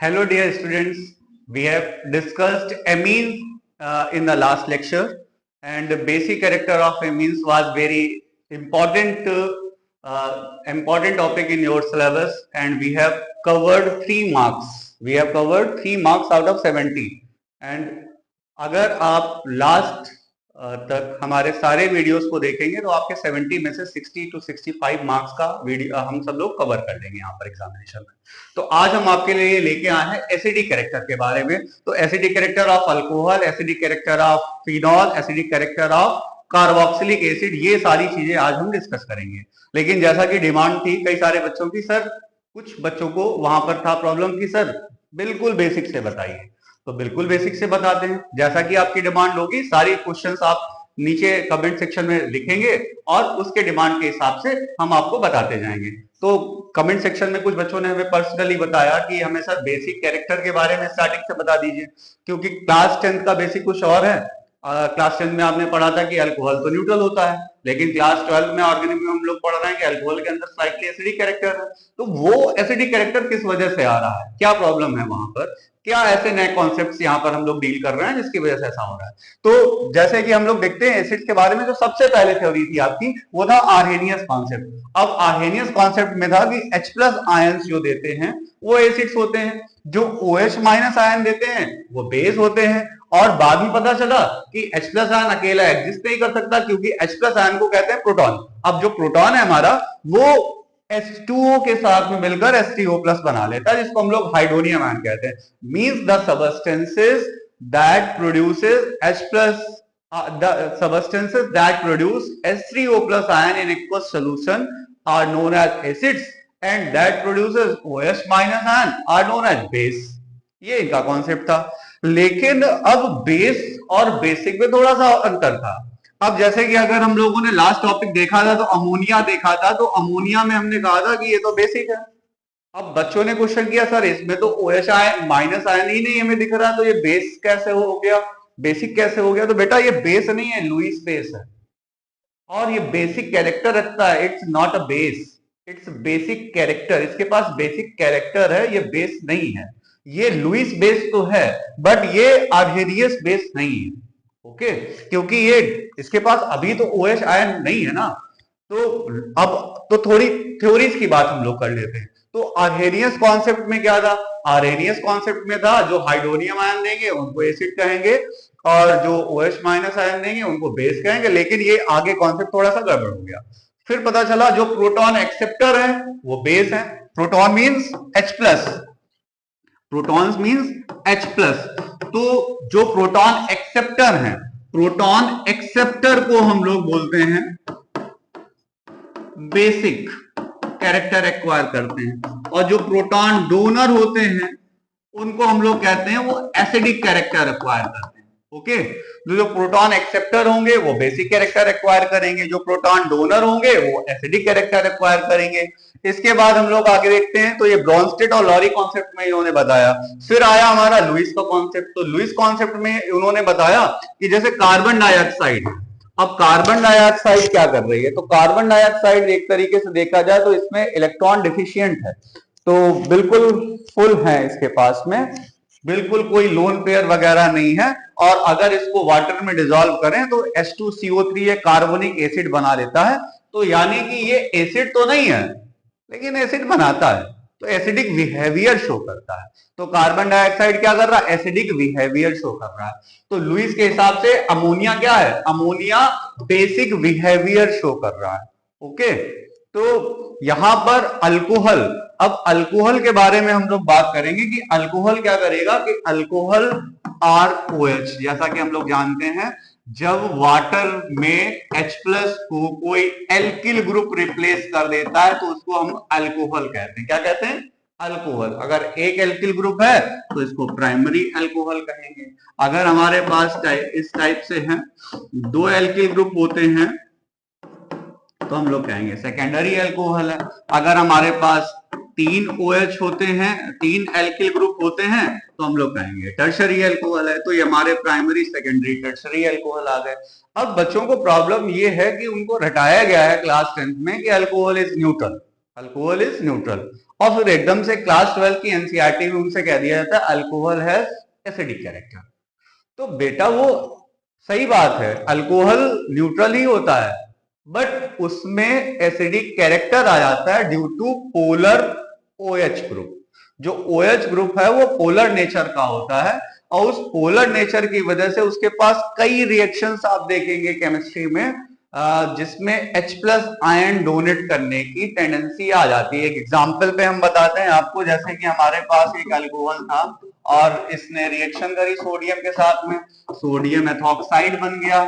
Hello, dear students. We have discussed amines in the last lecture, and the basic character of amines was very important topic in your syllabus, and we have covered 3 marks. We have covered 3 marks out of 70. And अगर आप last तक हमारे सारे videos को देखेंगे तो आपके 70 में से 60 to 65 मार्क्स का वीडियो हम सब लोग कवर कर लेंगे यहाँ पर एग्जामिनेशन में। तो आज हम आपके लिए लेके आए हैं एसिडिक कैरेक्टर के बारे में। तो acidic character of alcohol, acidic character of phenol, acidic character of carboxylic acid, ये सारी चीजें आज हम डिस्कस करेंगे। लेकिन जैसा कि डिमांड थी कई सारे बच्चों की, सर कुछ बच्चों को वहां पर था प्रॉब्लम की सर बिल्कुल बेसिक से बताइए, तो बिल्कुल बेसिक से बताते हैं। जैसा कि आपकी डिमांड होगी, सारी क्वेश्चंस आप नीचे कमेंट सेक्शन में लिखेंगे और उसके डिमांड के हिसाब से हम आपको बताते जाएंगे। तो कमेंट सेक्शन में कुछ बच्चों ने हमें पर्सनली बताया कि हमें सर बेसिक कैरेक्टर के बारे में स्टार्टिंग से बता दीजिए, क्योंकि क्लास 10th का बेसिक कुछ और है। क्लास 10th में आपने पढ़ा था कि अल्कोहल तो न्यूट्रल होता है, लेकिन क्लास 12 में ऑर्गेनिक में हम लोग पढ़ रहे हैं कि अल्कोहल के अंदर स्लाइटली एसिडिक कैरेक्टर है। तो वो एसिडिक कैरेक्टर किस वजह से आ रहा है, क्या प्रॉब्लम है वहां पर, क्या ऐसे नए कॉन्सेप्ट्स यहाँ पर हम लोग डील कर रहे हैं जिसकी वजह से ऐसा हो रहा है। तो जैसे कि हम लोग देखते हैं एसिड के बारे में, जो सबसे पहले थ्योरी थी आपकी वो था आर्हेनियस कॉन्सेप्ट। अब आर्हेनियस कॉन्सेप्ट में था कि H+ आयंस जो देते हैं वो एसिड्स होते हैं, जो OH- आयन देते हैं वो बेस होते हैं। और बाद में पता चला कि H+ आयन अकेला एग्जिस्ट नहीं कर सकता, क्योंकि H+ आयन को कहते हैं प्रोटॉन। अब जो प्रोटॉन है हमारा वो H2O के साथ में मिलकर H3O+ बना लेता है, जिसको हम लोग हाइड्रोनियम आयन कहते हैं। Means the substances that produces the substances that produce H3O+ ion in aqueous solution are known as acids, and that produces OH- ion are known as base। ये इनका कॉन्सेप्ट था। लेकिन अब बेस और basic में थोड़ा सा अंतर था। अब जैसे कि अगर हम लोगों ने लास्ट टॉपिक देखा था तो अमोनिया देखा था, तो अमोनिया में हमने कहा था कि ये तो बेसिक है। अब बच्चों ने क्वेश्चन किया सर इसमें तो OH- आयन ही नहीं हमें दिख रहा, तो ये बेस कैसे हो गया, बेसिक कैसे हो गया। तो बेटा ये बेस नहीं है, लुईस बेस है, और ये बेसिक कैरेक्टर रखता है। It's not a base, it's basic character. इसके पास बेसिक कैरेक्टर है, ये बेस नहीं है। ये लुईस बेस तो है बट ये आर्हेनियस बेस नहीं है। ओके, क्योंकि ये इसके पास अभी तो OH आयन नहीं है ना। तो अब तो थोड़ी थ्योरीज की बात हम लोग कर लेते हैं। तो आर्हेनियस कॉन्सेप्ट में क्या था, आर्हेनियस कॉन्सेप्ट में था जो हाइड्रोनियम आयन देंगे उनको एसिड कहेंगे, और जो OH- आयन देंगे उनको बेस कहेंगे। लेकिन ये आगे कॉन्सेप्ट थोड़ा सा गड़बड़ हो गया। फिर पता चला जो प्रोटॉन एक्सेप्टर है वो बेस है। Proton means H+, protons means H+। तो जो प्रोटॉन एक्सेप्टर है, प्रोटॉन एक्सेप्टर को हम लोग बोलते हैं बेसिक कैरेक्टर एक्वायर करते हैं, और जो प्रोटॉन डोनर होते हैं उनको हम लोग कहते हैं वो एसिडिक कैरेक्टर एक्वायर करते हैं। ओके, तो जो प्रोटॉन एक्सेप्टर होंगे वो बेसिक कैरेक्टर एक्वायर करेंगे, जो प्रोटॉन डोनर होंगे वो एसिडिक कैरेक्टर एक्वायर करेंगे। इसके बाद हम लोग आगे देखते हैं, तो ये ब्रॉन्स्टेड और लॉरी कॉन्सेप्ट में इन्होंने बताया। फिर आया हमारा लुईस का कॉन्सेप्ट। तो लुईस कॉन्सेप्ट में उन्होंने बताया कि जैसे कार्बन डाइऑक्साइड, अब कार्बन डाइऑक्साइड क्या कर रही है, तो कार्बन डाइऑक्साइड एक तरीके से देखा जाए तो इसमें इलेक्ट्रॉन डिफिशियंट है, तो बिल्कुल फुल है इसके पास में, बिल्कुल कोई लोन पेयर वगैरह नहीं है। और अगर इसको वाटर में डिसॉल्व करें तो H2CO3 ये कार्बोनिक एसिड बना लेता है। तो यानी कि ये एसिड तो नहीं है लेकिन एसिड बनाता है, तो एसिडिक बिहेवियर शो करता है। तो कार्बन डाइऑक्साइड क्या कर रहा है, एसिडिक बिहेवियर शो कर रहा है। तो लुईस के हिसाब से अमोनिया क्या है, अमोनिया बेसिक बिहेवियर शो कर रहा है। ओके, तो यहां पर अल्कोहल, अब अल्कोहल के बारे में हम लोग बात करेंगे कि अल्कोहल क्या करेगा, कि अल्कोहल ROH, जैसा कि हम लोग जानते हैं जब वाटर में H+ को कोई एल्किल ग्रुप रिप्लेस कर देता है तो उसको हम अल्कोहल कहते हैं। क्या कहते हैं, अल्कोहल। अगर एक एल्किल ग्रुप है तो इसको प्राइमरी अल्कोहल कहेंगे। अगर हमारे पास इस टाइप से हैं, 2 एल्किल ग्रुप होते हैं तो हम लोग कहेंगे सेकेंडरी अल्कोहल है। अगर हमारे पास 3 OH होते हैं, 3 एल्किल ग्रुप होते हैं तो हम लोग कहेंगे टर्शरी अल्कोहल है। तो ये हमारे प्राइमरी, सेकेंडरी, टर्शरी अल्कोहल आ गए। अब बच्चों को प्रॉब्लम ये है कि उनको रटाया गया है क्लास 10th में कि alcohol is neutral, alcohol is neutral, और फिर एकदम से क्लास 12 की एनसीईआरटी में उनसे कह दिया जाता है अल्कोहल हैज एसिडिक कैरेक्टर। तो बेटा वो सही बात है, अल्कोहल न्यूट्रल ही होता है, बट उसमें एसिडिक कैरेक्टर आ जाता है due to polar OH group. जो OH ग्रुप है वो पोलर नेचर का होता है, और उस पोलर नेचर की वजह से उसके पास कई रिएक्शंस आप देखेंगे केमिस्ट्री में, जिसमें H प्लस आयन डोनेट करने की टेंडेंसी आ जाती है। एक एग्जाम्पल पे हम बताते हैं आपको, जैसे कि हमारे पास एक अल्कोहल था और इसने रिएक्शन करी सोडियम के साथ में, सोडियम एथॉक्साइड बन गया।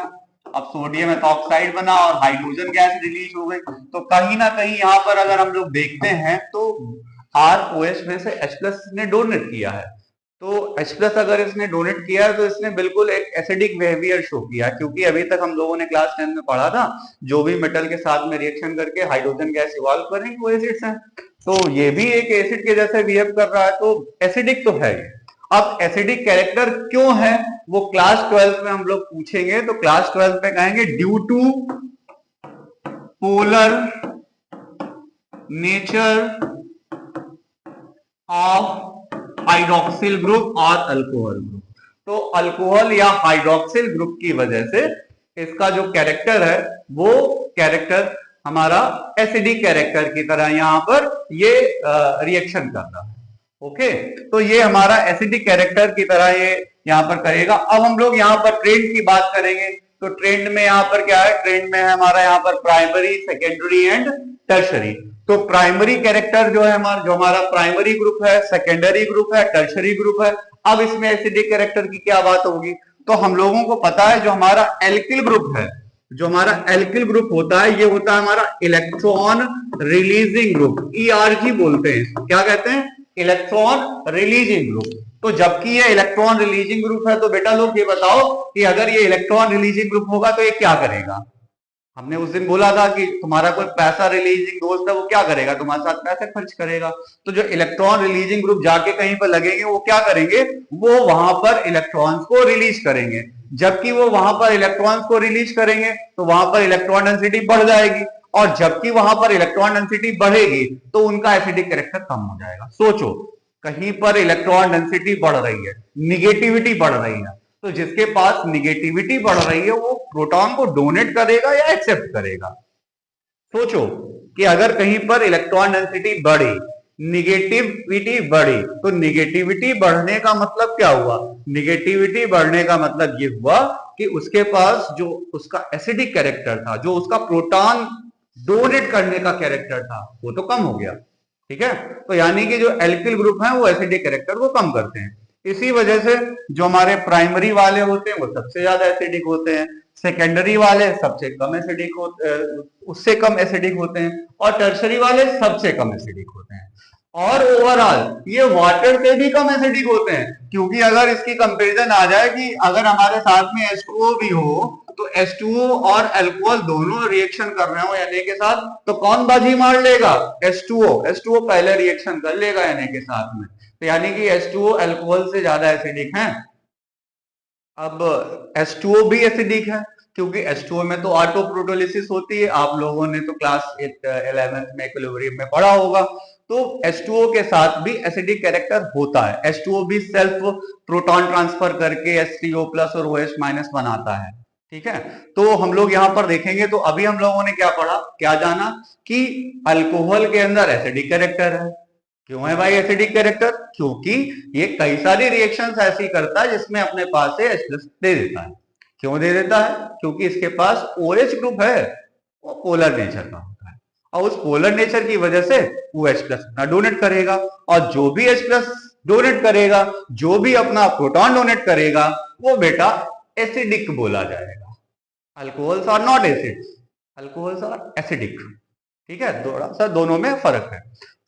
अब सोडियम एथॉक्साइड बना और हाइड्रोजन गैस रिलीज हो गई। तो कहीं ना कहीं यहाँ पर अगर हम लोग देखते हैं तो ROH में से H प्लस ने डोनेट किया है। तो H प्लस अगर इसने डोनेट किया है तो इसने बिल्कुल एक एसिडिक बिहेवियर शो किया, क्योंकि अभी तक हम लोगों ने क्लास 10 में पढ़ा था जो भी मेटल के साथ में रिएक्शन करके हाइड्रोजन गैस इवॉल्व करेंगे वो एसिड्स हैं। तो ये भी एक एसिड के जैसे बिहेव कर रहा है, तो एसिडिक तो है। अब एसिडिक कैरेक्टर क्यों है वो क्लास 12 में हम लोग पूछेंगे, तो क्लास 12 में कहेंगे due to polar nature of hydroxyl group और अल्कोहल ग्रुप। तो अल्कोहल या हाइड्रोक्सिल ग्रुप की वजह से इसका जो कैरेक्टर है वो कैरेक्टर हमारा एसिडिक कैरेक्टर की तरह यहां पर ये रिएक्शन कर रहा है। ओके, तो ये हमारा एसिडिक कैरेक्टर की तरह ये यहां पर करेगा। अब हम लोग यहां पर ट्रेंड की बात करेंगे, तो ट्रेंड में यहां पर क्या है, ट्रेंड में है हमारा यहां पर प्राइमरी, सेकेंडरी एंड टर्शरी। तो प्राइमरी कैरेक्टर जो है हमारा, जो हमारा प्राइमरी ग्रुप है, सेकेंडरी ग्रुप है, टर्शरी ग्रुप है। अब इसमें एसिडिक कैरेक्टर की क्या बात होगी, तो हम लोगों को पता है जो हमारा एल्किल ग्रुप है, जो हमारा एल्किल ग्रुप होता है ये होता है हमारा इलेक्ट्रॉन रिलीजिंग ग्रुप, ERG बोलते हैं। क्या कहते हैं, इलेक्ट्रॉन रिलीजिंग ग्रुप। तो जबकि ये इलेक्ट्रॉन रिलीजिंग ग्रुप है, तो बेटा लोग ये बताओ कि अगर ये इलेक्ट्रॉन रिलीजिंग ग्रुप होगा तो ये क्या करेगा। हमने उस दिन बोला था कि तुम्हारा कोई पैसा रिलीजिंग दोस्त है वो क्या करेगा, तुम्हारे साथ पैसे खर्च करेगा। तो जो इलेक्ट्रॉन रिलीजिंग ग्रुप जाके कहीं पर लगेंगे वो क्या करेंगे, वो वहां पर इलेक्ट्रॉन्स को रिलीज करेंगे। जबकि वो वहां पर इलेक्ट्रॉन्स को रिलीज करेंगे तो वहां पर इलेक्ट्रॉन डेंसिटी बढ़ जाएगी, और जबकि वहां पर इलेक्ट्रॉन डेंसिटी बढ़ेगी तो उनका एसिडिक कैरेक्टर कम हो जाएगा। सोचो, कहीं पर इलेक्ट्रॉन डेंसिटी बढ़ रही है, निगेटिविटी बढ़ रही है, तो जिसके पास निगेटिविटी बढ़ रही है वो प्रोटॉन को डोनेट करेगा या एक्सेप्ट करेगा। सोचो कि अगर कहीं पर इलेक्ट्रॉन डेंसिटी बढ़ी, निगेटिविटी बढ़ी, तो निगेटिविटी बढ़ने का मतलब क्या हुआ, निगेटिविटी बढ़ने का मतलब ये हुआ कि उसके पास जो उसका एसिडिक कैरेक्टर था, जो उसका प्रोटॉन डोनेट करने का कैरेक्टर था, वो तो कम हो गया। ठीक है, तो यानी कि जो एल्किल ग्रुप है वो एसिडिक कैरेक्टर को कम करते हैं। इसी वजह से जो हमारे प्राइमरी वाले होते हैं वो सबसे ज्यादा एसिडिक होते हैं, सेकेंडरी वाले सबसे कम एसिडिक होते, उससे कम एसिडिक होते हैं, और टर्शरी वाले सबसे कम एसिडिक होते हैं। और ओवरऑल ये वाटर से भी कम एसिडिक होते हैं, क्योंकि अगर इसकी कंपैरिजन आ जाए कि अगर हमारे साथ में H2O भी हो, तो H2O और अल्कोहल दोनों रिएक्शन कर रहे हो Na के साथ, तो कौन बाजी मार लेगा, H2O पहले रिएक्शन कर लेगा Na के साथ में। तो यानी कि H2O अल्कोहल से ज्यादा एसिडिक है। अब H2O भी एसिडिक है क्योंकि H2O में तो ऑटो प्रोटोलिसिस होती है, आप लोगों ने तो क्लास 11th में इक्विलिब्रियम में पढ़ा होगा। तो H2O के साथ भी एसिडिक कैरेक्टर होता है। H2O भी सेल्फ प्रोटॉन ट्रांसफर करके H3O प्लस और OH माइनस बनाता है। ठीक है, तो हम लोग यहां पर देखेंगे, तो अभी हम लोगों ने क्या पढ़ा, क्या जाना कि अल्कोहल के अंदर एसिडिक कैरेक्टर है। क्यों है भाई एसिडिक कैरेक्टर, क्योंकि ये कई सारी रिएक्शंस ऐसी करता है जिसमें अपने पास से H+ दे देता है। क्यों दे देता है, क्योंकि इसके पास OH ग्रुप है, वो पोलर नेचर का होता है, और उस पोलर नेचर की वजह से वो H+ अपना डोनेट करेगा, और जो भी H+ डोनेट करेगा, जो भी अपना प्रोटॉन डोनेट करेगा, वो बेटा एसिडिक बोला जाएगा। Alcohols are not acids, alcohols are acidic. ठीक है, थोड़ा सा दोनों में फर्क है।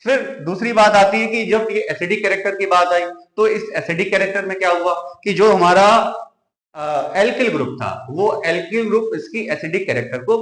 फिर दूसरी बात आती है कि जब ये एसिडिक कैरेक्टर की बात आई, तो इस एसिडिक कैरेक्टर में क्या हुआ कि जो हमारा एल्किल ग्रुप था, वो एल्किल ग्रुप इसकी एसिडिक कैरेक्टर को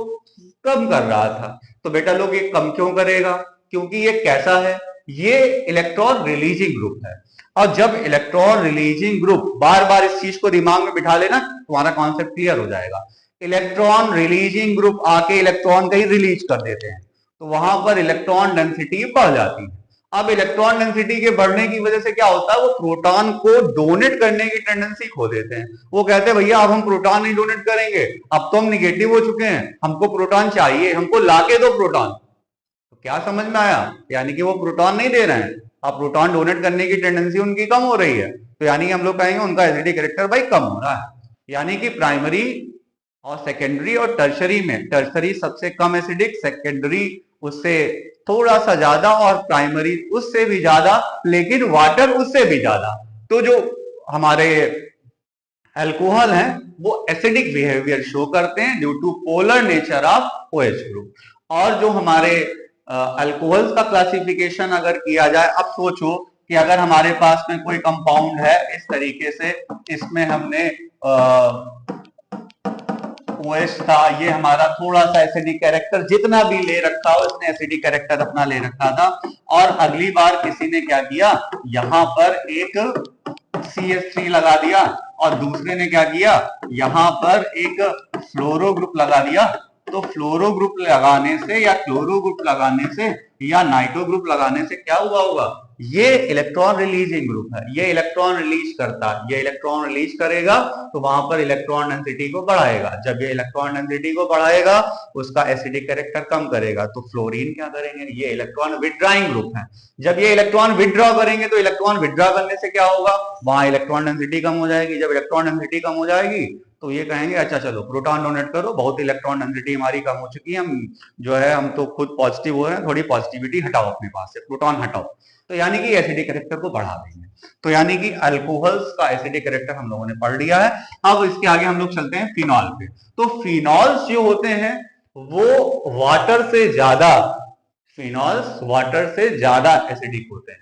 कम कर रहा था। तो बेटा लोग ये कम क्यों करेगा, क्योंकि ये कैसा है, ये इलेक्ट्रॉन रिलीजिंग ग्रुप है। और जब इलेक्ट्रॉन रिलीजिंग ग्रुप, बार बार इस चीज को दिमाग में बिठा लेना, तुम्हारा कॉन्सेप्ट क्लियर हो जाएगा। इलेक्ट्रॉन रिलीजिंग ग्रुप आके इलेक्ट्रॉन कहीं रिलीज कर देते हैं, तो वहां पर इलेक्ट्रॉन डेंसिटी बढ़ जाती है। अब इलेक्ट्रॉन डेंसिटी के बढ़ने की वजह से क्या होता है, वो प्रोटॉन को डोनेट करने की टेंडेंसी खो देते हैं। वो कहते हैं भैया अब हम प्रोटॉन नहीं डोनेट करेंगे, अब तो हम निगेटिव हो चुके हैं, हमको प्रोटॉन चाहिए, हमको लाके दो प्रोटॉन। तो क्या समझ में आया, यानी कि वो प्रोटॉन नहीं दे रहे हैं, अब प्रोटॉन डोनेट करने की टेंडेंसी उनकी कम हो रही है, तो यानी कि हम लोग कहेंगे उनका एसिडिक कैरेक्टर भाई कम हो रहा है। यानी कि प्राइमरी और सेकेंडरी और टर्शरी में, टर्शरी सबसे कम एसिडिक, सेकेंडरी उससे थोड़ा सा ज्यादा और प्राइमरी उससे भी ज्यादा, लेकिन वाटर उससे भी ज्यादा। तो जो हमारे अल्कोहल हैं वो एसिडिक बिहेवियर शो करते हैं due to polar nature of OH group. और जो हमारे अल्कोहल्स का क्लासिफिकेशन अगर किया जाए, अब सोचो कि अगर हमारे पास में कोई कंपाउंड है इस तरीके से, इसमें हमने OH था, ये हमारा थोड़ा सा एसिडिक कैरेक्टर जितना भी ले रखा हो, इसने एसिडिक कैरेक्टर अपना ले रखा था, और अगली बार किसी ने क्या किया, यहां पर एक CH3 लगा दिया, और दूसरे ने क्या किया, यहां पर एक फ्लोरो ग्रुप लगा दिया। तो फ्लोरो ग्रुप लगाने से या क्लोरो ग्रुप लगाने से या नाइट्रो ग्रुप लगाने से क्या हुआ होगा, ये इलेक्ट्रॉन रिलीजिंग ग्रुप है, ये इलेक्ट्रॉन रिलीज करता है, ये इलेक्ट्रॉन रिलीज करेगा तो वहां पर इलेक्ट्रॉन डेंसिटी को बढ़ाएगा, जब ये इलेक्ट्रॉन डेंसिटी को बढ़ाएगा उसका एसिडिक कैरेक्टर कम करेगा। तो फ्लोरीन क्या करेंगे, ये इलेक्ट्रॉन विड्रॉइंग ग्रुप है, जब ये इलेक्ट्रॉन विड्रॉ करेंगे तो इलेक्ट्रॉन विड्रॉ करने से क्या होगा, वहां इलेक्ट्रॉन डेंसिटी कम हो जाएगी, जब इलेक्ट्रॉन डेंसिटी कम हो जाएगी तो ये कहेंगे अच्छा चलो प्रोटॉन डोनेट करो, बहुत इलेक्ट्रॉन डेंसिटी हमारी कम हो चुकी है, हम जो है हम तो खुद पॉजिटिव हो रहे हैं, थोड़ी पॉजिटिविटी हटाओ अपने पास से, प्रोटॉन हटाओ, तो यानी कि एसिडिक कैरेक्टर को बढ़ा देंगे। तो यानी कि अल्कोहल्स का एसिडिक कैरेक्टर हम लोगों ने पढ़ लिया है। अब इसके आगे हम लोग चलते हैं फिनॉल पे। तो फिनॉल्स जो होते हैं वो वाटर से ज्यादा, फिनॉल्स वाटर से ज्यादा एसिडिक होते हैं।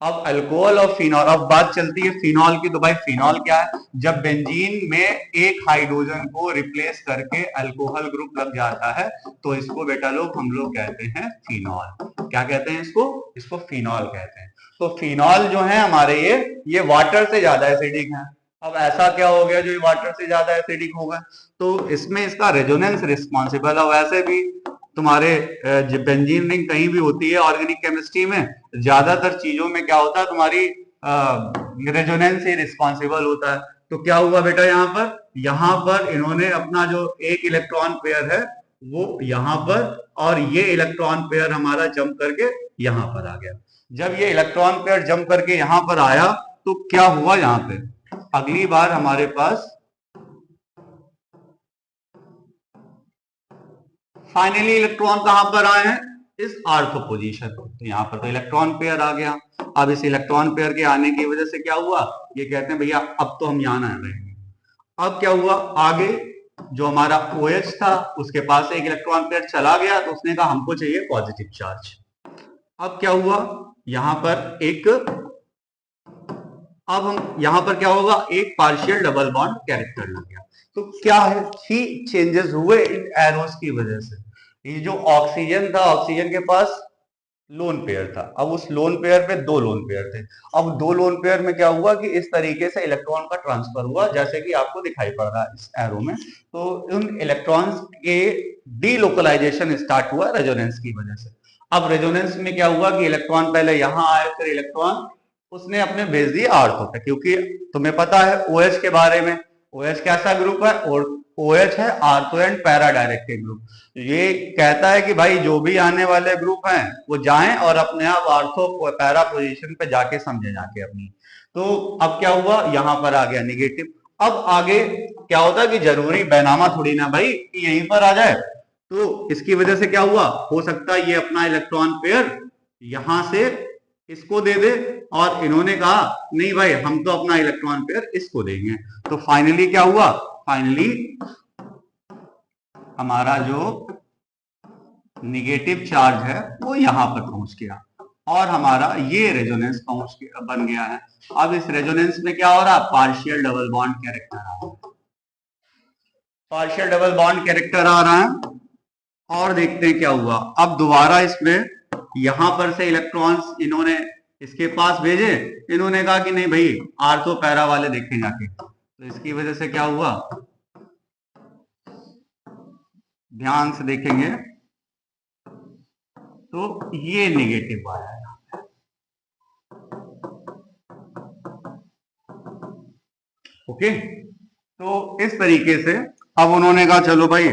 अब अल्कोहल और फिनॉल, अब बात चलती है फिनॉल की। तो भाई फिनॉल क्या है, जब बेंजीन में एक हाइड्रोजन को रिप्लेस करके अल्कोहल ग्रुप लग जाता है तो इसको बेटा लोग हम लोग कहते हैं फिनॉल। क्या कहते हैं इसको, इसको फिनॉल कहते हैं। तो फिनॉल जो है हमारे ये वाटर से ज्यादा एसिडिक है। अब ऐसा क्या हो गया जो ये वाटर से ज्यादा एसिडिक होगा, तो इसमें इसका रेजोनेंस रिस्पॉन्सिबल है। वैसे भी तुम्हारे बेंजीन रिंग कहीं भी होती है ऑर्गेनिक केमिस्ट्री में, ज्यादातर चीजों में क्या होता है तुम्हारी रेजोनेंस ही रिस्पॉन्सिबल होता है। तो क्या हुआ बेटा, यहाँ पर इन्होंने अपना जो एक इलेक्ट्रॉन पेयर है वो यहाँ पर, और ये इलेक्ट्रॉन पेयर हमारा जंप करके यहाँ पर आ गया। जब ये इलेक्ट्रॉन पेयर जंप करके यहाँ पर आया तो क्या हुआ, यहाँ पे अगली बार हमारे पास फाइनली इलेक्ट्रॉन कहां पर आए हैं, इस आर्थो पोजीशन पर। तो यहाँ पर तो इलेक्ट्रॉन पेयर आ गया। अब इस इलेक्ट्रॉन पेयर के आने की वजह से क्या हुआ, ये कहते हैं भैया अब तो हम यहां आ रहेंगे। अब क्या हुआ, आगे जो हमारा OH था उसके पास से एक इलेक्ट्रॉन पेयर चला गया, तो उसने कहा हमको चाहिए पॉजिटिव चार्ज। अब क्या हुआ, यहां पर एक, अब हम यहां पर क्या होगा, एक पार्शियल डबल बॉन्ड कैरेक्टर लग गया। तो क्या है ही चेंजेस हुए इन एरोस की वजह से। ये जो ऑक्सीजन था, ऑक्सीजन के पास लोन पेयर था, अब उस लोन पेयर पे दो लोन पेयर थे। अब दो लोन पेयर में क्या हुआ कि इस तरीके से इलेक्ट्रॉन का ट्रांसफर हुआ, जैसे कि आपको दिखाई पड़ रहा है इस एरो में। तो उन इलेक्ट्रॉन्स के डीलोकलाइजेशन स्टार्ट हुआ रेजोनेंस की वजह से। अब रेजोनेंस में क्या हुआ कि इलेक्ट्रॉन पहले यहां आए, फिर इलेक्ट्रॉन उसने अपने भेज दिए आर्थो पे, क्योंकि तुम्हें पता है OH के बारे में, OH कैसा ग्रुप है, और OH है ortho and para directed group. ये कहता है कि भाई जो भी आने वाले ग्रुप हैं वो जाएं और अपने आप आर्थो पैरा पोजीशन पे जाके समझे जाके अपनी। तो अब क्या हुआ, यहां पर आ गया निगेटिव। अब आगे क्या होता है कि जरूरी बैनामा थोड़ी ना भाई कि यहीं पर आ जाए, तो इसकी वजह से क्या हुआ, हो सकता है ये अपना इलेक्ट्रॉन पेयर यहां से इसको दे दे, और इन्होंने कहा नहीं भाई हम तो अपना इलेक्ट्रॉन पेयर इसको देंगे। तो फाइनली क्या हुआ, फाइनली हमारा जो निगेटिव चार्ज है वो यहां पर पहुंच गया, और हमारा ये रेजोनेंस बन गया है। अब इस रेजोनेंस में क्या हो रहा है, पार्शियल डबल बॉन्ड कैरेक्टर आ रहा है, पार्शियल डबल बॉन्ड कैरेक्टर आ रहा है। और देखते हैं क्या हुआ, अब दोबारा इसमें यहां पर से इलेक्ट्रॉन्स इन्होंने इसके पास भेजे, इन्होंने कहा कि नहीं भाई आर्थो पैरा वाले देखें जाके। तो इसकी वजह से क्या हुआ, ध्यान से देखेंगे तो ये नेगेटिव आया है, ओके, तो इस तरीके से अब उन्होंने कहा चलो भाई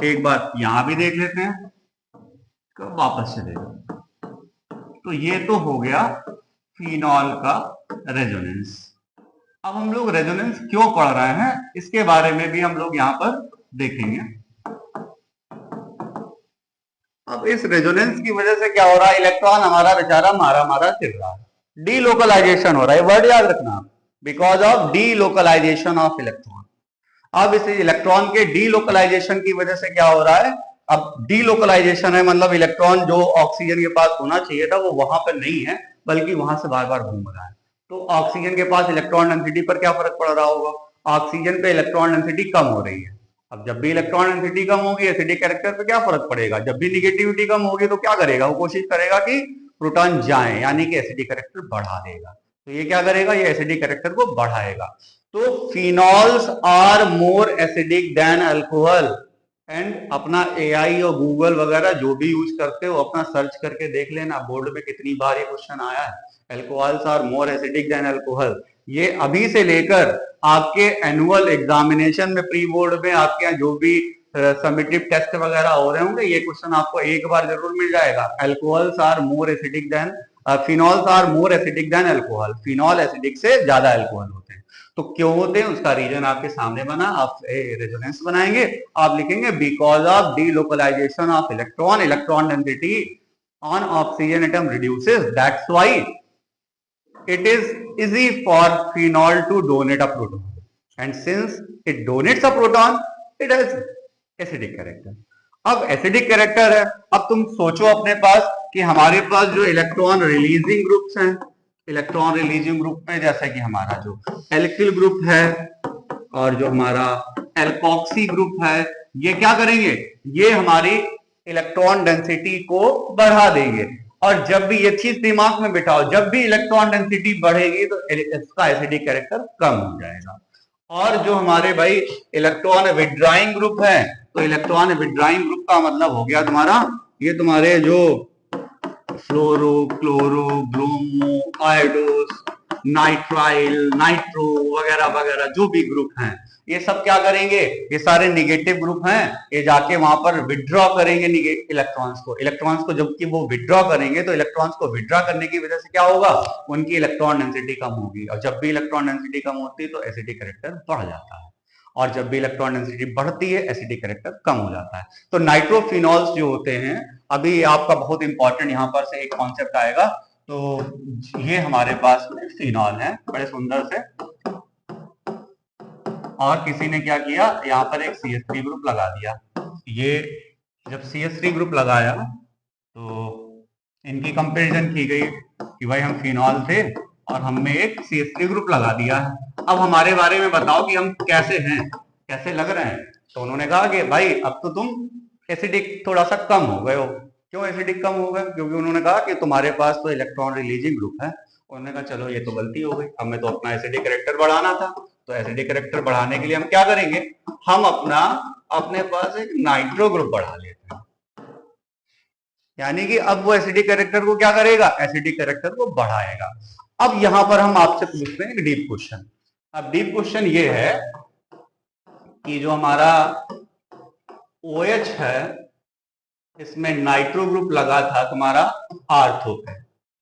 एक बार यहां भी देख लेते हैं, कब वापस चलेगा। तो ये तो हो गया फिनॉल का रेजोनेंस। अब हम लोग रेजोनेंस क्यों पढ़ रहे हैं इसके बारे में भी हम लोग यहां पर देखेंगे। अब इस रेजोनेंस की वजह से क्या हो रहा है, इलेक्ट्रॉन हमारा बेचारा मारा मारा फिर रहा है, डीलोकलाइजेशन हो रहा है, वर्ड याद रखना, because of delocalisation of electron. अब इस इलेक्ट्रॉन के डीलोकलाइजेशन की वजह से क्या हो रहा है, अब डीलोकलाइजेशन है मतलब इलेक्ट्रॉन जो ऑक्सीजन के पास होना चाहिए था वो वहां पर नहीं है, बल्कि वहां से बार बार घूम रहा है। तो ऑक्सीजन के पास इलेक्ट्रॉन डेंसिटी पर क्या फर्क पड़ रहा होगा, ऑक्सीजन पे इलेक्ट्रॉन डेंसिटी कम हो रही है। अब जब भी इलेक्ट्रॉन डेंसिटी कम होगी एसिडिक कैरेक्टर पे क्या फर्क पड़ेगा, जब भी निगेटिविटी कम होगी तो क्या करेगा, वो कोशिश करेगा कि प्रोटॉन जाए, यानी कि एसिडिक कैरेक्टर बढ़ा देगा। तो ये क्या करेगा, ये एसिडिक कैरेक्टर को बढ़ाएगा। तो phenols are more acidic than alcohol. And अपना एआई और गूगल वगैरह जो भी यूज करते हो अपना सर्च करके देख लेना, बोर्ड में कितनी बार ये क्वेश्चन आया है, alcohols are more acidic than alcohol. ये अभी से लेकर आपके एनुअल एग्जामिनेशन में, प्री बोर्ड में आपके यहाँ जो भी समिटिव टेस्ट वगैरह हो रहे होंगे, ये क्वेश्चन आपको एक बार जरूर मिल जाएगा। Alcohols are more acidic than phenols are more acidic than alcohol. Phenol acidic से ज्यादा अल्कोहल होते हैं। तो क्यों होते हैं उसका रीजन आपके सामने बना, आप रेजोनेंस बनाएंगे, आप लिखेंगे because of delocalisation of electron, electron density on oxygen atom reduces, that's why it is easy for phenol to donate a proton, and since it donates a proton it has acidic character। अब acidic character है, अब तुम सोचो अपने पास कि हमारे पास जो electron releasing groups हैं, इलेक्ट्रॉन रिलीजिंग ग्रुप में जैसे कि हमारा जो एल्किल ग्रुप है और जो हमारा एल्कोक्सी ग्रुप है, ये क्या करेंगे, ये हमारी इलेक्ट्रॉन डेंसिटी को बढ़ा देंगे। और जब भी ये चीज दिमाग में बिठाओ, जब भी इलेक्ट्रॉन डेंसिटी बढ़ेगी तो इसका एसिडिक कैरेक्टर कम हो जाएगा। और जो हमारे भाई इलेक्ट्रॉन विड्रॉइंग ग्रुप है, तो इलेक्ट्रॉन विड्रॉइंग ग्रुप का मतलब हो गया तुम्हारा, ये तुम्हारे जो फ्लोरो, क्लोरो, ब्रोमो, आयोडोस, नाइट्राइल, नाइट्रो वगैरह वगैरह जो भी ग्रुप हैं, ये सब क्या करेंगे, ये सारे निगेटिव ग्रुप हैं, ये जाके वहां पर विड्रॉ करेंगे इलेक्ट्रॉन्स को। इलेक्ट्रॉन्स को जबकि वो विड्रॉ करेंगे तो इलेक्ट्रॉन्स को विड्रॉ करने की वजह से क्या होगा, उनकी इलेक्ट्रॉन डेंसिटी कम होगी, और जब भी इलेक्ट्रॉन डेंसिटी कम होती है तो एसिडिक कैरेक्टर बढ़ जाता है, और जब भी इलेक्ट्रॉन डेंसिटी बढ़ती है एसिडिक कैरेक्टर कम हो जाता है। तो नाइट्रोफिनॉल्स जो होते हैं, अभी आपका बहुत इंपॉर्टेंट यहां पर से एक कॉन्सेप्ट आएगा, तो ये हमारे पास में फिनॉल है बड़े सुंदर से, और किसी ने क्या किया, यहाँ पर एक CH3 ग्रुप लगा दिया। ये जब CH3 ग्रुप लगाया तो इनकी कंपैरिजन की गई कि भाई हम फिनॉल थे और हमने एक CH3 ग्रुप लगा दिया है, अब हमारे बारे में बताओ कि हम कैसे हैं, कैसे लग रहे हैं। तो उन्होंने कहा कि भाई अब तो तुम एसिडिक थोड़ा सा कम हो गए हो। क्यों एसिडिक कम हो गए, क्योंकि उन्होंने कहा कि तुम्हारे पास तो इलेक्ट्रॉन रिलीजिंग ग्रुप है। उन्होंने कहा चलो ये तो गलती हो गई, हमें तो अपना एसिडिक कैरेक्टर बढ़ाना था, तो एसिडिक कैरेक्टर बढ़ाने के लिए हम क्या करेंगे, हम अपने पास एक नाइट्रो ग्रुप बढ़ा लेते हैं, यानी कि अब वो एसिडिक कैरेक्टर को क्या करेगा, एसिडिक कैरेक्टर को बढ़ाएगा। अब यहां पर हम आपसे पूछते हैं एक डीप क्वेश्चन। अब डीप क्वेश्चन ये है कि जो हमारा OH है इसमें नाइट्रो ग्रुप लगा था तुम्हारा आर्थो पे,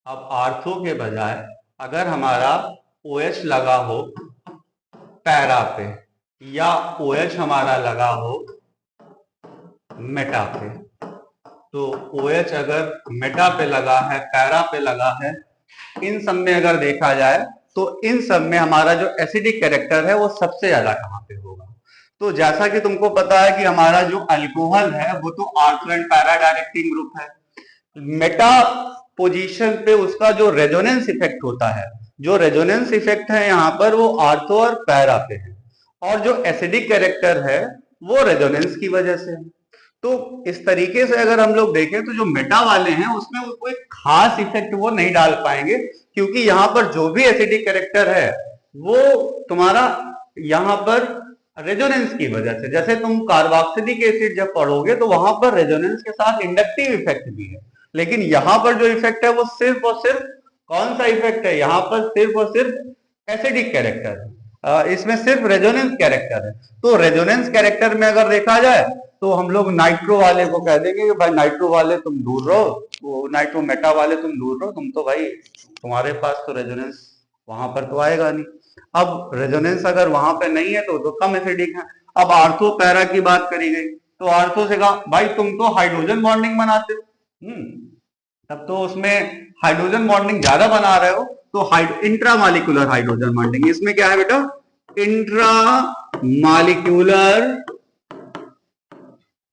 अब आर्थो के बजाय अगर हमारा OH लगा हो पैरा पे, या OH हमारा लगा हो मेटा पे, तो OH अगर मेटा पे लगा है, पैरा पे लगा है, इन सब में अगर देखा जाए तो इन सब में हमारा जो एसिडिक कैरेक्टर है वो सबसे ज्यादा कहां पे होगा। तो जैसा कि तुमको पता है कि हमारा जो अल्कोहल है वो तो ortho and para directing group है, मेटा पोजीशन पे उसका जो रेजोनेंस इफेक्ट होता है, जो रेजोनेंस इफेक्ट है यहाँ पर वो आर्थो और पैरा पे है, और जो एसिडिक कैरेक्टर है वो रेजोनेंस की वजह से। तो इस तरीके से अगर हम लोग देखें तो जो मेटा वाले हैं उसमें वो कोई खास इफेक्ट वो नहीं डाल पाएंगे, क्योंकि यहाँ पर जो भी एसिडिक कैरेक्टर है वो तुम्हारा यहाँ पर रेजोनेंस की वजह से, जैसे तुम कार्बोक्सिलिक एसिड जब पढ़ोगे तो वहां पर रेजोनेंस के साथ इंडक्टिव इफेक्ट भी है, लेकिन यहाँ पर जो इफेक्ट है वो सिर्फ और सिर्फ कौन सा इफेक्ट है, यहाँ पर सिर्फ और सिर्फ एसिडिक कैरेक्टर है। इसमें सिर्फ रेजोनेंस कैरेक्टर है। तो रेजोनेंस कैरेक्टर में अगर देखा जाए तो हम लोग नाइट्रो वाले को कह देंगे कि भाई नाइट्रो वाले तुम दूर रहो, वो नाइट्रो मेटा वाले तुम दूर रहो, तुम तो भाई तुम्हारे पास तो रेजोनेंस वहां पर तो आएगा नहीं। अब रेजोनेंस अगर वहां पे नहीं है तो कम एसिडिक है। अब आर्थो पैरा की बात करी गई तो आर्थो से कहा भाई तुम तो हाइड्रोजन बॉन्डिंग बनाते हो, तब तो उसमें हाइड्रोजन बॉन्डिंग ज्यादा बना रहे हो, तो इंट्रामालिक्यूलर हाइड्रोजन बॉन्डिंग, इसमें क्या है बेटा, इंट्रामालिक्यूलर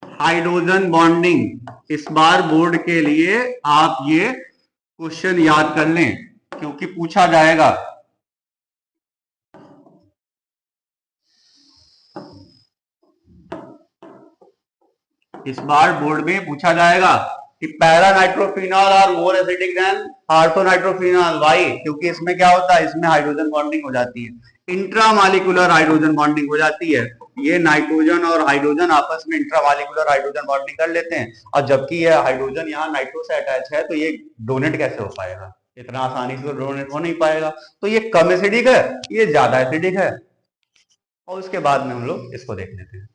हाइड्रोजन बॉन्डिंग। इस बार बोर्ड के लिए आप ये क्वेश्चन याद कर लें क्योंकि पूछा जाएगा। इस बार बोर्ड में पूछा जाएगा कि para nitrophenol are more acidic than ortho nitrophenol, why? क्योंकि इसमें क्या होता है, इसमें हाइड्रोजन बॉन्डिंग हो जाती है, इंट्रामालिक्यूलर हाइड्रोजन बॉन्डिंग हो जाती है। ये नाइट्रोजन और हाइड्रोजन आपस में इंट्रामालिक्यूलर हाइड्रोजन बॉन्डिंग कर लेते हैं, और जबकि ये हाइड्रोजन यहाँ नाइट्रो से अटैच है तो ये डोनेट कैसे हो पाएगा, इतना आसानी से डोनेट हो नहीं पाएगा। तो ये कम एसिडिक है, ये ज्यादा एसिडिक है, और उसके बाद में हम लोग इसको देख लेते हैं।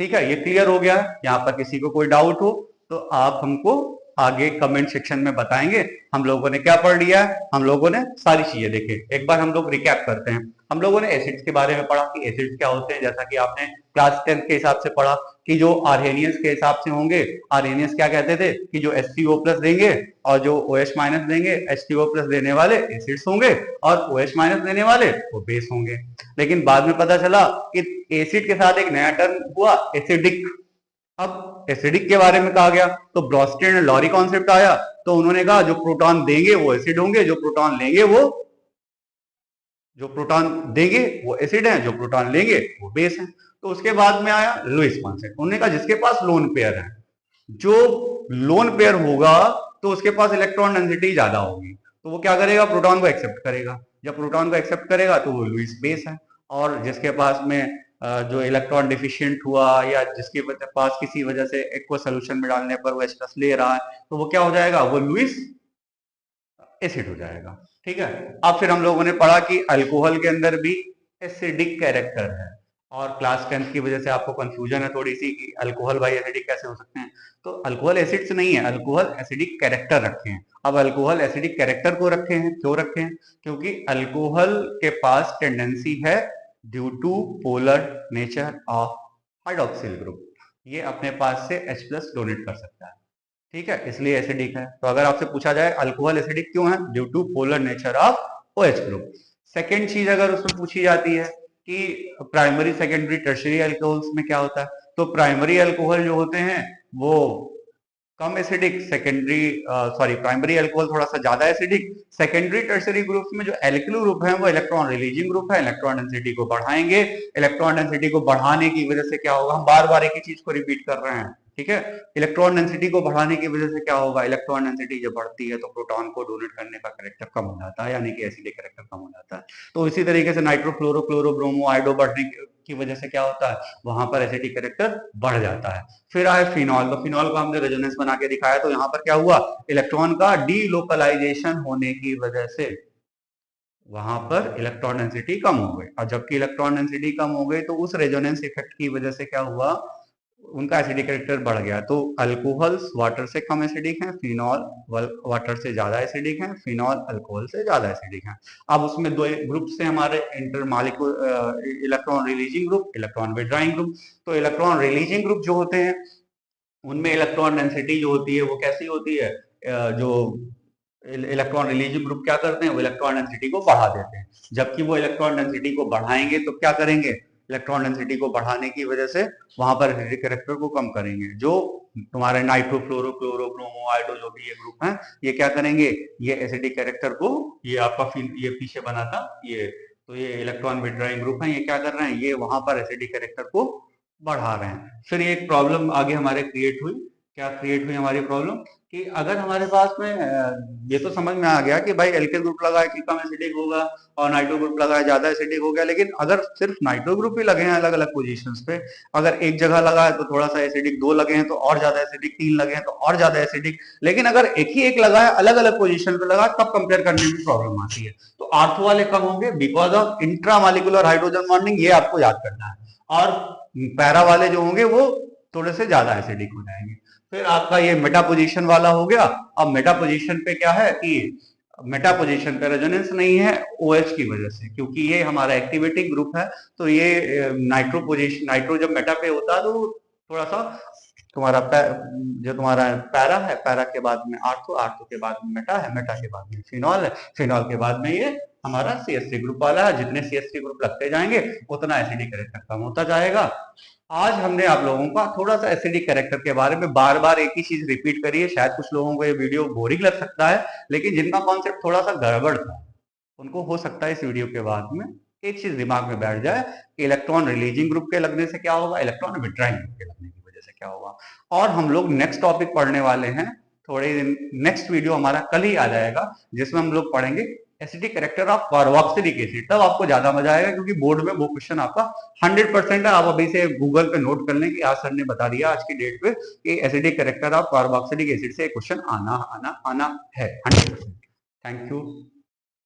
ठीक है, ये क्लियर हो गया। यहाँ पर किसी को कोई डाउट हो तो आप हमको आगे कमेंट सेक्शन में बताएंगे। हम लोगों ने क्या पढ़ लिया है, हम लोगों ने सारी चीजें देखे, एक बार हम लोग रिकैप करते हैं। हम लोगों ने एसिड्स के बारे में पढ़ा कि एसिड्स क्या होते हैं, जैसा कि आपने क्लास 10 के हिसाब से पढ़ा कि जो आर्हेनियस के हिसाब से होंगे, आर्हेनियस क्या कहते थे कि जो HCO+ देंगे और जो OH- देंगे, HCO+ देने वाले एसिड्स होंगे और OH- देने वाले वो बेस होंगे। लेकिन बाद में पता चला कि एसिड के साथ एक नया टर्म हुआ, एसिडिक। अब एसिडिक के बारे में कहा गया तो ब्रॉस्टेड एंड लॉरी कॉन्सेप्ट आया, तो उन्होंने कहा जो प्रोटॉन देंगे वो एसिड होंगे, जो प्रोटॉन लेंगे वो एसिड है, जो प्रोटॉन लेंगे वो बेस है। तो उसके बाद में आया लुईस कॉन्सेप्ट, उन्होंने कहा जिसके पास लोन पेयर है, जो लोन पेयर होगा तो उसके पास इलेक्ट्रॉन डेंसिटी ज्यादा होगी, तो वो क्या करेगा, प्रोटॉन को एक्सेप्ट करेगा। जब प्रोटॉन को एक्सेप्ट करेगा तो वो लुईस बेस है। और जिसके पास में जो इलेक्ट्रॉन डिफिशियंट हुआ या जिसके पास किसी वजह से एक्वा सोल्यूशन में डालने पर वो H+ ले रहा है, तो वो क्या हो जाएगा, वो लुईस एसिड हो जाएगा। ठीक है, अब फिर हम लोगों ने पढ़ा कि अल्कोहल के अंदर भी एसिडिक कैरेक्टर है, और क्लास 10 की वजह से आपको कंफ्यूजन है थोड़ी सी कि अल्कोहल भाई एसिडिक कैसे हो सकते हैं। तो अल्कोहल एसिड्स नहीं है, अल्कोहल एसिडिक कैरेक्टर रखे हैं। अब अल्कोहल एसिडिक कैरेक्टर को रखे हैं, क्यों रखे हैं, क्योंकि अल्कोहल के पास टेंडेंसी है due to polar nature of hydroxyl group, ये अपने पास से H+ डोनेट कर सकता है। ठीक है, इसलिए एसिडिक है। तो अगर आपसे पूछा जाए अल्कोहल एसिडिक क्यों है, due to polar nature of OH group. Second चीज अगर उसमें पूछी जाती है कि प्राइमरी सेकेंडरी टर्शरी अल्कोहल्स में क्या होता है, तो प्राइमरी अल्कोहल जो होते हैं वो कम एसिडिक, सेकेंडरी प्राइमरी अल्कोहल थोड़ा सा ज्यादा एसिडिक, सेकेंडरी टर्सरी ग्रुप में जो एल्किल ग्रुप है वो इलेक्ट्रॉन रिलीजिंग ग्रुप है, इलेक्ट्रॉन डेंसिटी को बढ़ाएंगे। इलेक्ट्रॉन डेंसिटी को बढ़ाने की वजह से क्या होगा, हम बार बार एक ही चीज को रिपीट कर रहे हैं। ठीक है, इलेक्ट्रॉन डेंसिटी को बढ़ाने की वजह से क्या होगा, इलेक्ट्रॉन डेंसिटी जब बढ़ती है तो प्रोटॉन को डोनेट करने का कैरेक्टर कम हो जाता है, यानी कि एसिडिक कैरेक्टर कम हो जाता है। तो इसी तरीके से नाइट्रोफ्लोरो क्लोरो ब्रोमो आयोडो बढ़ने की वजह से क्या होता है, वहां पर एसिडिक कैरेक्टर बढ़ जाता है। फिर आए फिनॉल, तो फिनॉल को हमने रेजोनेंस बना के दिखाया, तो यहाँ पर क्या हुआ, इलेक्ट्रॉन का डीलोकलाइजेशन होने की वजह से वहां पर इलेक्ट्रॉन डेंसिटी कम हो गई, और जबकि इलेक्ट्रॉन डेंसिटी कम हो गई तो उस रेजोनेंस इफेक्ट की वजह से क्या हुआ, उनका एसिडिक कैरेक्टर बढ़ गया। तो अल्कोहल्स वाटर से कम एसिडिक हैं, फिनॉल वाटर से ज्यादा एसिडिक हैं, फिनॉल अल्कोहल से ज्यादा एसिडिक हैं। अब उसमें दो ग्रुप से हमारे intermolecular electron releasing group, electron withdrawing group. तो इलेक्ट्रॉन रिलीजिंग ग्रुप जो होते हैं उनमें इलेक्ट्रॉन डेंसिटी जो होती है वो कैसी होती है, जो इलेक्ट्रॉन रिलीजिंग ग्रुप क्या करते हैं, वो इलेक्ट्रॉन डेंसिटी को बढ़ा देते हैं। जबकि वो इलेक्ट्रॉन डेंसिटी को बढ़ाएंगे तो क्या करेंगे, इलेक्ट्रॉन डेंसिटी को बढ़ाने की वजह से वहां पर एसिडिक कैरेक्टर को कम करेंगे। जो तुम्हारे nitro fluoro chloro bromo iodo जो भी ये ग्रुप है, ये क्या करेंगे, ये एसिडिक कैरेक्टर को, ये आपका ये पीछे बना था ये, तो ये इलेक्ट्रॉन विड्रॉइंग ग्रुप है, ये क्या कर रहे हैं, ये वहां पर एसिडिक कैरेक्टर को बढ़ा रहे हैं। फिर एक प्रॉब्लम आगे हमारे क्रिएट हुई, क्या क्रिएट हुई हमारी प्रॉब्लम, कि अगर हमारे पास में ये तो समझ में आ गया कि भाई एल्केन ग्रुप लगा है कि कम एसिडिक होगा और नाइट्रो ग्रुप लगा है ज्यादा एसिडिक हो गया, लेकिन अगर सिर्फ नाइट्रो ग्रुप ही लगे हैं अलग अलग पोजीशंस पे, अगर एक जगह लगा है तो थोड़ा सा एसिडिक, दो लगे हैं तो और ज्यादा एसिडिक, तीन लगे हैं तो और ज्यादा एसिडिक, लेकिन अगर एक ही एक लगा है अलग अलग पोजीशन पे लगा तब कंपेयर करने में प्रॉब्लम आती है। तो आर्थो वाले कम होंगे because of intramolecular hydrogen bonding, ये आपको याद करना है, और पैरा वाले जो होंगे वो थोड़े से ज्यादा एसिडिक हो जाएंगे। फिर आपका ये मेटा पोजीशन वाला हो गया। अब मेटा पोजीशन पे क्या है कि मेटा पोजीशन पे रेजोनेंस नहीं है OH की वजह से, क्योंकि ये हमारा एक्टिवेटिंग ग्रुप है। तो ये नाइट्रो पोजीशन, नाइट्रो जब मेटा पे होता है तो थोड़ा सा तुम्हारा जो तुम्हारा पैरा है, पैरा के बाद में आर्थो, आर्थो के बाद में मेटा है, मेटा के बाद में फिनॉल है, फिनॉल के बाद में ये हमारा CH3 ग्रुप वाला है। जितने CH3 ग्रुप लगते जाएंगे उतना एसिडिक कैरेक्टर कम होता जाएगा। आज हमने आप लोगों का थोड़ा सा एसिडिक कैरेक्टर के बारे में बार बार एक ही चीज रिपीट करी है। शायद कुछ लोगों को ये वीडियो बोरिंग लग सकता है, लेकिन जिनका कॉन्सेप्ट थोड़ा सा गड़बड़ था उनको हो सकता है इस वीडियो के बाद में एक चीज दिमाग में बैठ जाए कि इलेक्ट्रॉन रिलीजिंग ग्रुप के लगने से क्या होगा, इलेक्ट्रॉन विड्रॉइंग ग्रुप के लगने की वजह से क्या होगा। और हम लोग नेक्स्ट टॉपिक पढ़ने वाले हैं थोड़े दिन, नेक्स्ट वीडियो हमारा कल ही आ जाएगा, जिसमें हम लोग पढ़ेंगे acidic character of carboxylic acid. तब आपको ज्यादा मजा आएगा, क्योंकि बोर्ड में वो क्वेश्चन आपका 100% है। आप अभी से गूगल पे नोट कर लें कि आज सर ने बता दिया आज की डेट पे कि acidic character of carboxylic acid से क्वेश्चन आना आना आना है 100%। Thank you.